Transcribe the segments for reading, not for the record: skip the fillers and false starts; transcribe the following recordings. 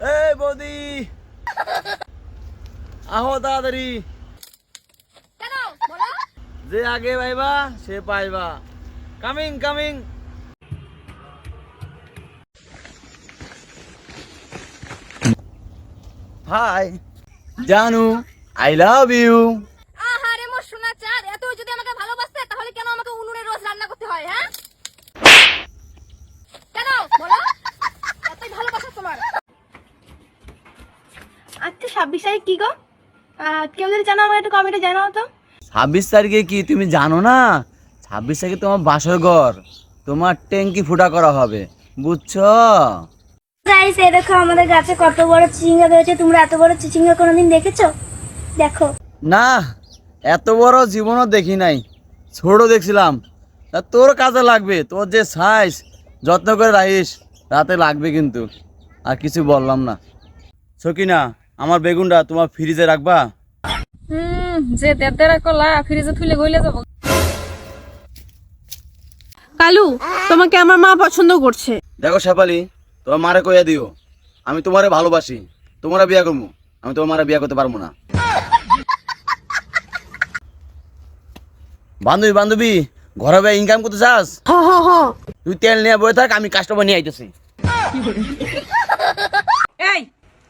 এই বৌদি আহো তাড়াতাড়ি। কেন বলো? যে আগে পাইবা সে পাইবা। Coming coming. হাই জানু, আই লাভ ইউ। আহারে মোর সোনা চাঁদ, এত যদি আমাকে ভালোবাসতে তাহলে কেন আমাকে উনুনে রোজ রান্না করতে হয়? হ্যাঁ কেন বলো? এতই ভালোবাসা তোমার। আচ্ছা 26 তারিখ কি গো? কেউ যদি জানো আমাকে একটু কমেন্টে জানাও তো। 26 তারিখে কি তুমি জানো না? 26 তারিখে তোমার বাসর ঘর, তোমার ট্যাঙ্কি ফুটা করা হবে, বুঝছো? গাইস এই দেখো আমাদের গাছে কত বড় চিচিঙ্গা হয়েছে। তোমরা এত বড় চিচিঙ্গা কোনোদিন দেখেছো? দেখো। না, এত বড় জীবনও দেখি নাই, ছোট দেখছিলাম। তা তোর কাজে লাগবে, তোর যে সাইজ, যত্ন করে রাখিস, রাতে লাগবে কিন্তু। আর কিছু বললাম না। সকিনা, আমার বেগুনটা তোমার ফ্রিজে রাখবা? যে দেড় কলা ফ্রিজে থুলে গইলে যাব। কালু, তোমাকে আমার মা পছন্দ করছে। দেখো শেফালি, তোমার মারে কইয়া দিও আমি তোমারে ভালোবাসি, তোমরা বিয়া করবো, আমি তোমার মারে বিয়া করতে পারবো না। বান্ধবী বান্ধবী, ঘরে ভাই ইনকাম করতে চাস? তুই তেল নিয়ে বয়ে থাক, আমি কাস্টমার নিয়ে আইতেছি। এই,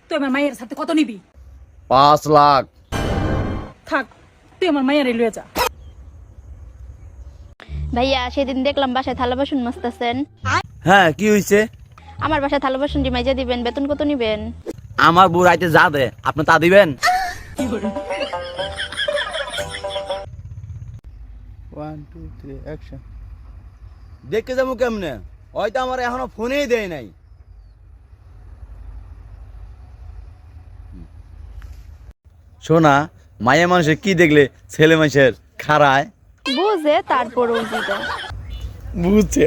তুই আমার মায়ের সাথে কত নিবি? 5 লাখ। থাক, তুই আমার মায়ের লয়ে যা। ভাইয়া সেদিন দেখলাম বাসায় থালা বাসন মাজতেছেন। হ্যাঁ, কি হয়েছে? আমার বাসায় থালা বাসন মাইজা দিবেন, বেতন কত নিবেন? আমার বউ রাইতে যা দে আপনি তা দিবেন? 1 2 3 অ্যাকশন। দেখতে যাবো কেমনে? হয়তো আমার এখনো ফোনেই দেয় নাই। শোনা, মায়া মানুষের কি দেখলে ছেলে মানুষের খারায়? বুঝে তারপর দিবে। বুঝছে।